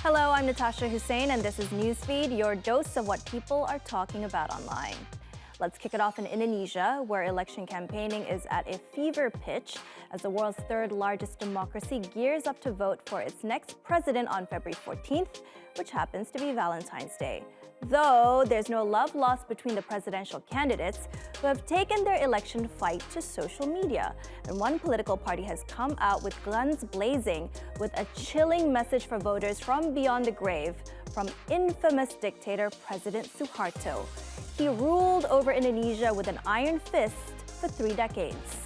Hello, I'm Natasha Hussein, and this is Newsfeed, your dose of what people are talking about online. Let's kick it off in Indonesia, where election campaigning is at a fever pitch as the world's third largest democracy gears up to vote for its next president on February 14th, which happens to be Valentine's Day. Though there's no love lost between the presidential candidates who have taken their election fight to social media. And one political party has come out with guns blazing with a chilling message for voters from beyond the grave from infamous dictator President Suharto. He ruled over Indonesia with an iron fist for 3 decades.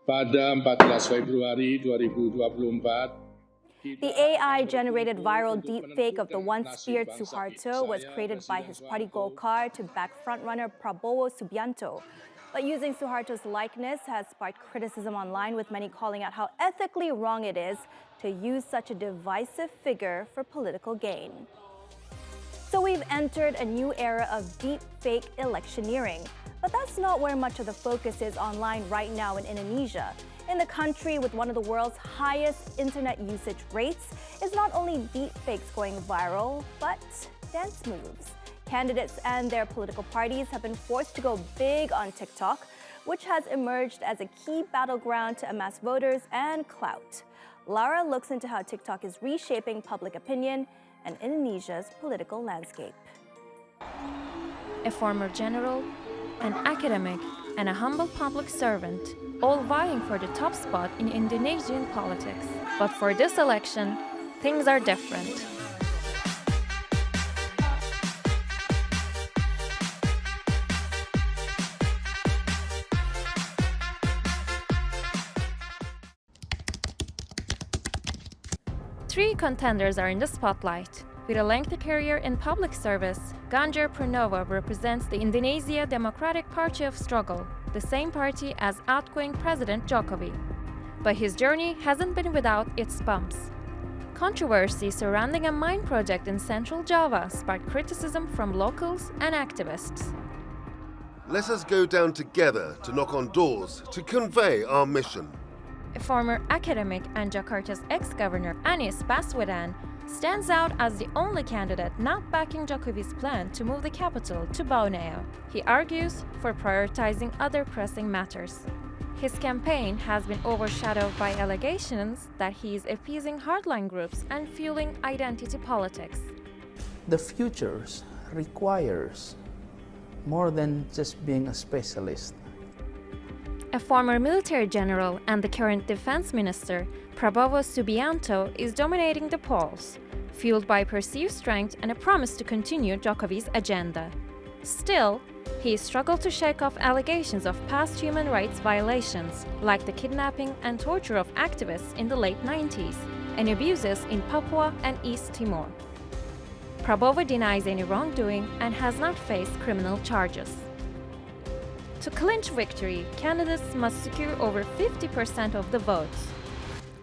Pada 14 Februari 2024, the AI-generated viral deepfake of the once-feared Suharto was created by his party Golkar to back frontrunner Prabowo Subianto. But using Suharto's likeness has sparked criticism online, with many calling out how ethically wrong it is to use such a divisive figure for political gain. So we've entered a new era of deepfake electioneering. But that's not where much of the focus is online right now in Indonesia. In the country with one of the world's highest internet usage rates, is not only deepfakes going viral, but dance moves. Candidates and their political parties have been forced to go big on TikTok, which has emerged as a key battleground to amass voters and clout. Lara looks into how TikTok is reshaping public opinion and Indonesia's political landscape. A former general, an academic, and a humble public servant, all vying for the top spot in Indonesian politics. But for this election, things are different. Three contenders are in the spotlight. With a lengthy career in public service, Ganjar Pranowo represents the Indonesia Democratic Party of Struggle, the same party as outgoing President Jokowi. But his journey hasn't been without its bumps. Controversy surrounding a mine project in central Java sparked criticism from locals and activists. Let us go down together to knock on doors to convey our mission. A former academic and Jakarta's ex-governor Anies Baswedan stands out as the only candidate not backing Jokowi's plan to move the capital to Borneo. He argues for prioritizing other pressing matters. His campaign has been overshadowed by allegations that he is appeasing hardline groups and fueling identity politics. The future requires more than just being a specialist. A former military general and the current defense minister, Prabowo Subianto, is dominating the polls, fueled by perceived strength and a promise to continue Jokowi's agenda. Still, he struggled to shake off allegations of past human rights violations, like the kidnapping and torture of activists in the late 90s, and abuses in Papua and East Timor. Prabowo denies any wrongdoing and has not faced criminal charges. To clinch victory, candidates must secure over 50% of the votes.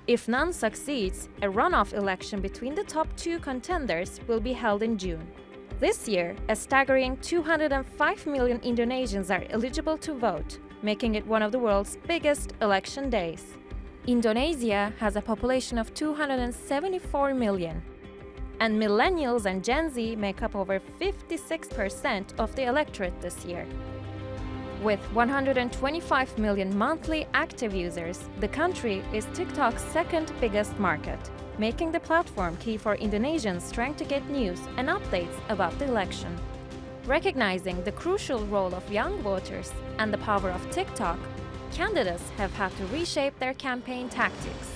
If none succeeds, a runoff election between the top two contenders will be held in June. This year, a staggering 205 million Indonesians are eligible to vote, making it one of the world's biggest election days. Indonesia has a population of 274 million, and millennials and Gen Z make up over 56% of the electorate this year. With 125 million monthly active users, the country is TikTok's second biggest market, making the platform key for Indonesians trying to get news and updates about the election. Recognizing the crucial role of young voters and the power of TikTok, candidates have had to reshape their campaign tactics.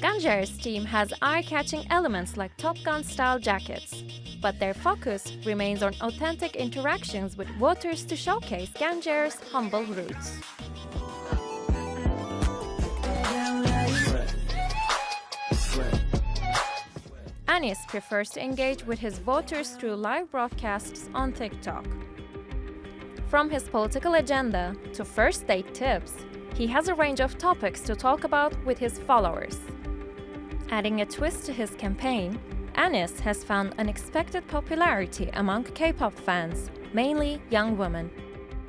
Ganjar's team has eye-catching elements like Top Gun-style jackets, but their focus remains on authentic interactions with voters to showcase Ganjar's humble roots. Anies prefers to engage with his voters through live broadcasts on TikTok. From his political agenda to first date tips, he has a range of topics to talk about with his followers. Adding a twist to his campaign, Anies has found unexpected popularity among K-pop fans, mainly young women.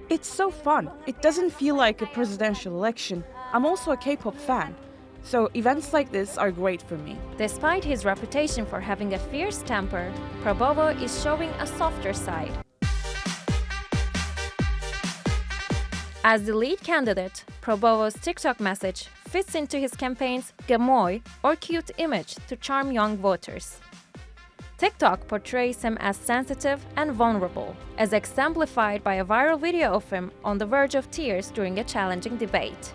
It's so fun. It doesn't feel like a presidential election. I'm also a K-pop fan. So events like this are great for me. Despite his reputation for having a fierce temper, Prabowo is showing a softer side. As the lead candidate, Prabowo's TikTok message fits into his campaign's gemoy or cute image to charm young voters. TikTok portrays him as sensitive and vulnerable, as exemplified by a viral video of him on the verge of tears during a challenging debate.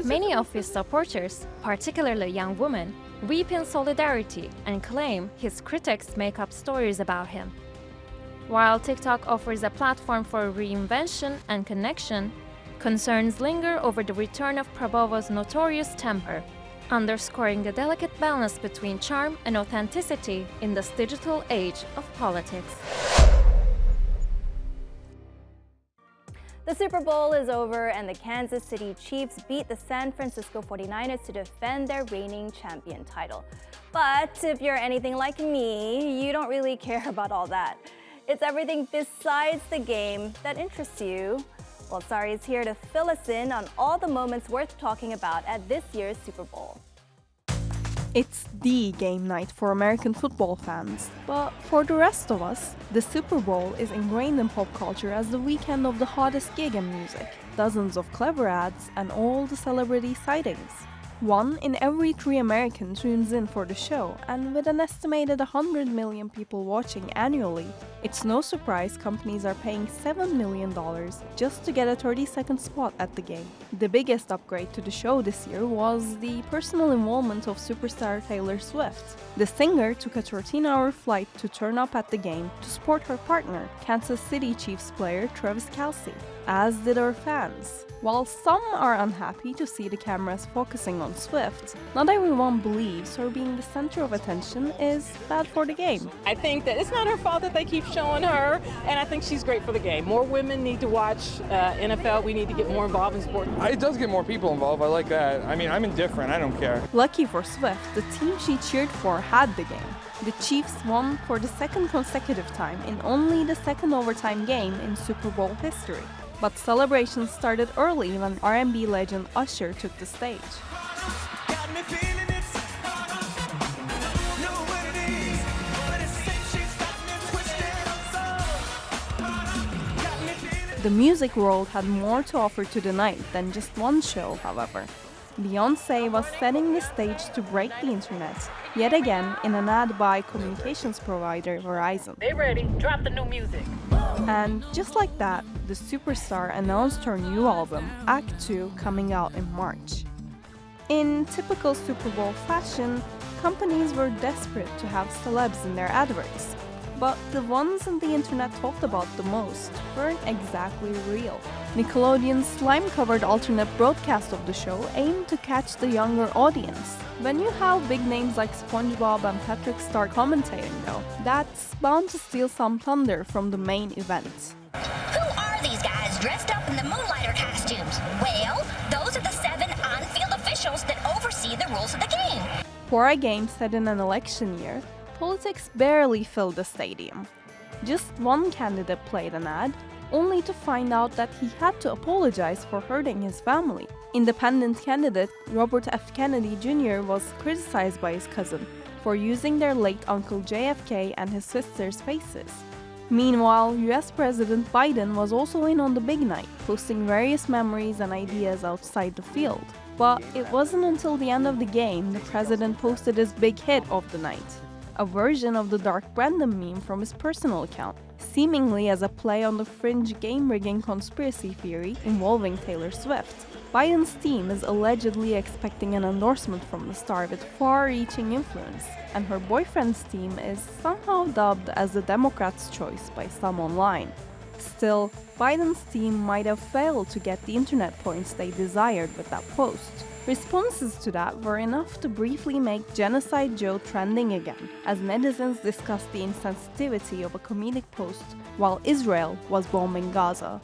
Many of his supporters, particularly young women, weep in solidarity and claim his critics make up stories about him. While TikTok offers a platform for reinvention and connection, concerns linger over the return of Prabowo's notorious temper, underscoring the delicate balance between charm and authenticity in this digital age of politics. The Super Bowl is over and the Kansas City Chiefs beat the San Francisco 49ers to defend their reigning champion title. But if you're anything like me, you don't really care about all that. It's everything besides the game that interests you. Well, Sari is here to fill us in on all the moments worth talking about at this year's Super Bowl. It's the game night for American football fans, but for the rest of us, the Super Bowl is ingrained in pop culture as the weekend of the hottest gig in music, dozens of clever ads, and all the celebrity sightings. 1 in every 3 Americans tunes in for the show, and with an estimated 100 million people watching annually, it's no surprise companies are paying $7 million just to get a 30-second spot at the game. The biggest upgrade to the show this year was the personal involvement of superstar Taylor Swift. The singer took a 13-hour flight to turn up at the game to support her partner, Kansas City Chiefs player Travis Kelce, as did her fans. While some are unhappy to see the cameras focusing on Swift, not everyone believes her being the center of attention is bad for the game. I think that it's not her fault that they keep showing her, and I think she's great for the game. More women need to watch NFL. We need to get more involved in sport. It does get more people involved. I like that. I mean, I'm indifferent. I don't care. Lucky for Swift, the team she cheered for had the game. The Chiefs won for the second consecutive time in only the second overtime game in Super Bowl history. But celebrations started early when R&B legend Usher took the stage. The music world had more to offer to the night than just one show, however. Beyoncé was setting the stage to break the internet, yet again in an ad by communications provider Verizon. They ready. Drop the new music. And just like that, the superstar announced her new album, Act 2, coming out in March. In typical Super Bowl fashion, companies were desperate to have celebs in their adverts. But the ones on the internet talked about the most weren't exactly real. Nickelodeon's slime-covered alternate broadcast of the show aimed to catch the younger audience. When you have big names like SpongeBob and Patrick Star commentating though, that's bound to steal some thunder from the main event. Who are these guys dressed up in the Moonlighter costumes? Well, those are the 7 on-field officials that oversee the rules of the game. For a game set in an election year, politics barely filled the stadium. Just one candidate played an ad, only to find out that he had to apologize for hurting his family. Independent candidate Robert F. Kennedy Jr. was criticized by his cousin for using their late Uncle JFK and his sister's faces. Meanwhile, US President Biden was also in on the big night, posting various memories and ideas outside the field. But it wasn't until the end of the game the president posted his big hit of the night, a version of the Dark Brandon meme from his personal account, seemingly as a play on the fringe game-rigging conspiracy theory involving Taylor Swift. Biden's team is allegedly expecting an endorsement from the star with far-reaching influence, and her boyfriend's team is somehow dubbed as the Democrats' choice by some online. Still, Biden's team might have failed to get the internet points they desired with that post. Responses to that were enough to briefly make Genocide Joe trending again, as netizens discussed the insensitivity of a comedic post while Israel was bombing Gaza.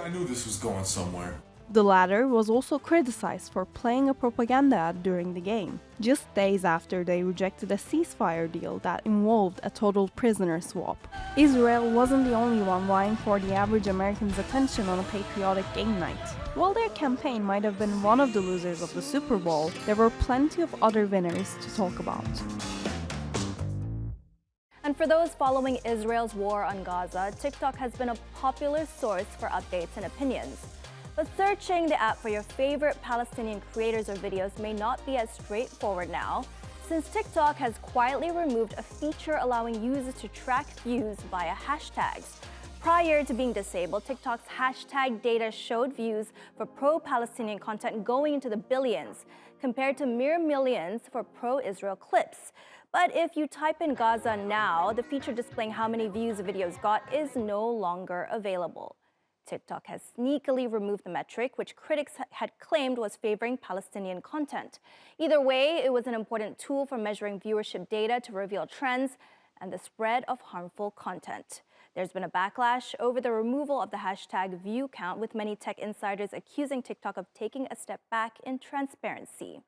I knew this was going somewhere. The latter was also criticized for playing a propaganda ad during the game, just days after they rejected a ceasefire deal that involved a total prisoner swap. Israel wasn't the only one vying for the average American's attention on a patriotic game night. While their campaign might have been one of the losers of the Super Bowl, there were plenty of other winners to talk about. And for those following Israel's war on Gaza, TikTok has been a popular source for updates and opinions. But searching the app for your favorite Palestinian creators or videos may not be as straightforward now, since TikTok has quietly removed a feature allowing users to track views via hashtags. Prior to being disabled, TikTok's hashtag data showed views for pro-Palestinian content going into the billions, compared to mere millions for pro-Israel clips. But if you type in Gaza now, the feature displaying how many views a video got is no longer available. TikTok has sneakily removed the metric, which critics had claimed was favoring Palestinian content. Either way, it was an important tool for measuring viewership data to reveal trends and the spread of harmful content. There's been a backlash over the removal of the hashtag view count, with many tech insiders accusing TikTok of taking a step back in transparency.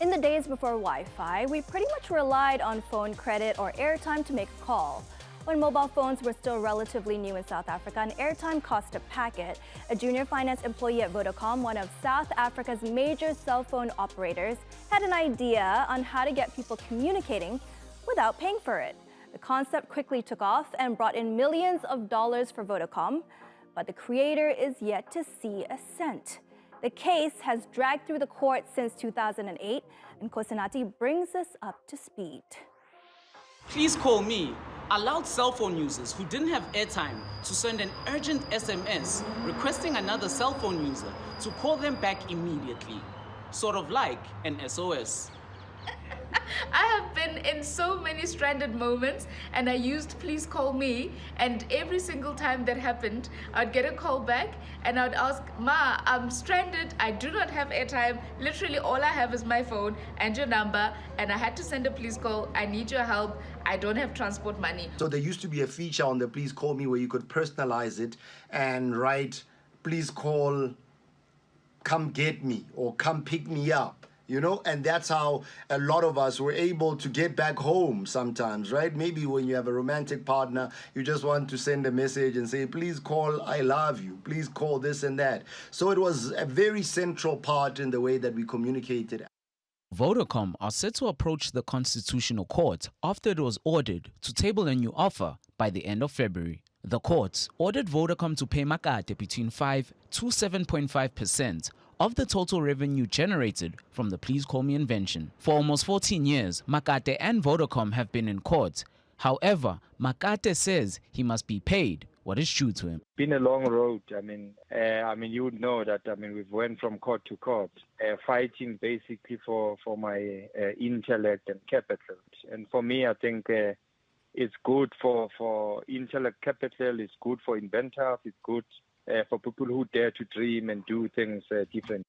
In the days before Wi-Fi, we pretty much relied on phone credit or airtime to make a call. When mobile phones were still relatively new in South Africa and airtime cost a packet, a junior finance employee at Vodacom, one of South Africa's major cell phone operators, had an idea on how to get people communicating without paying for it. The concept quickly took off and brought in millions of dollars for Vodacom, but the creator is yet to see a cent. The case has dragged through the court since 2008, and Kosinati brings us up to speed. Please Call Me allowed cell phone users who didn't have airtime to send an urgent SMS requesting another cell phone user to call them back immediately, sort of like an SOS. I have been in so many stranded moments, and I used Please Call Me, and every single time that happened, I'd get a call back and I'd ask, Ma, I'm stranded, I do not have airtime, literally all I have is my phone and your number, and I had to send a please call, I need your help, I don't have transport money. So there used to be a feature on the Please Call Me where you could personalize it and write, please call, come get me, or come pick me up. You know, and that's how a lot of us were able to get back home sometimes, right? Maybe when you have a romantic partner, you just want to send a message and say, please call, I love you, please call this and that. So it was a very central part in the way that we communicated. Vodacom are set to approach the Constitutional Court after it was ordered to table a new offer by the end of February. The court ordered Vodacom to pay Makate between 5 to 7.5% of the total revenue generated from the Please Call Me invention. For almost 14 years, Makate and Vodacom have been in court. However, Makate says he must be paid what is due to him. Been a long road. I mean, you would know that. We've went from court to court, fighting basically for my intellect and capital. And for me, I think it's good for intellect capital. It's good for inventors. It's good for people who dare to dream and do things different.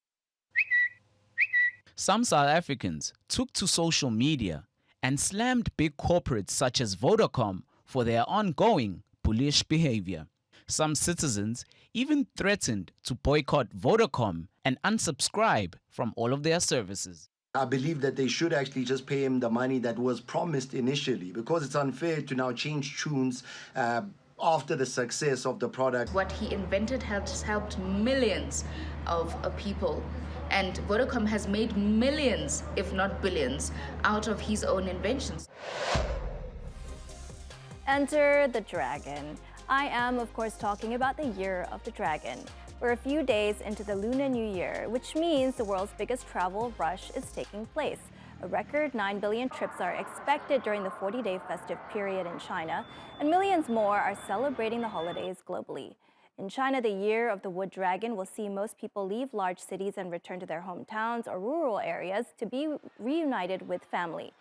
Some South Africans took to social media and slammed big corporates such as Vodacom for their ongoing bullish behavior. Some citizens even threatened to boycott Vodacom and unsubscribe from all of their services. I believe that they should actually just pay him the money that was promised initially, because it's unfair to now change tunes after the success of the product. What he invented has helped millions of people, and Vodacom has made millions, if not billions, out of his own inventions. Enter the dragon. I am, of course, talking about the Year of the Dragon. We're a few days into the Lunar New Year, which means the world's biggest travel rush is taking place. A record 9 billion trips are expected during the 40-day festive period in China, and millions more are celebrating the holidays globally. In China, the Year of the Wood Dragon will see most people leave large cities and return to their hometowns or rural areas to be reunited with family.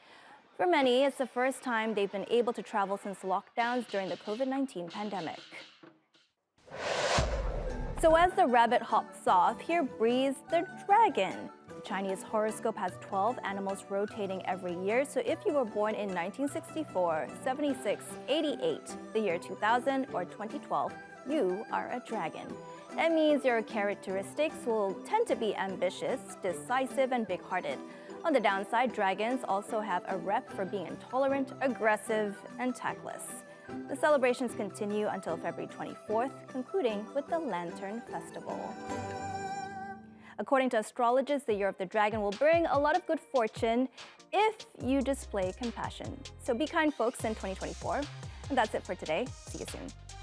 For many, it's the first time they've been able to travel since lockdowns during the COVID-19 pandemic. So as the rabbit hops off, here breathes the dragon. The Chinese horoscope has 12 animals rotating every year, so if you were born in 1964, 76, 88, the year 2000, or 2012, you are a dragon. That means your characteristics will tend to be ambitious, decisive, and big-hearted. On the downside, dragons also have a rep for being intolerant, aggressive, and tactless. The celebrations continue until February 24th, concluding with the Lantern Festival. According to astrologers, the Year of the Dragon will bring a lot of good fortune if you display compassion. So be kind, folks, in 2024. And that's it for today. See you soon.